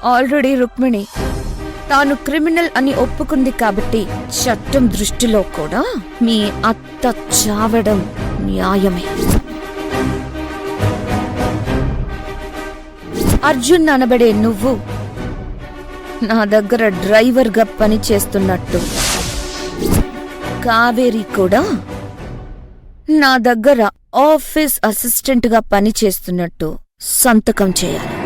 Already Rukmini తాను criminal అని ఒప్పుకుంది కాబట్టి చట్టం దృష్టిలో కూడా మీ అత్త చావడం న్యాయమే. అర్జున్ అనబడే నువ్వు నా దగ్గర డ్రైవర్గా పని చేస్తున్నట్టు, కావేరి కూడా నా దగ్గర ఆఫీస్ అసిస్టెంట్గా పని చేస్తున్నట్టు సంతకం చేయాలి.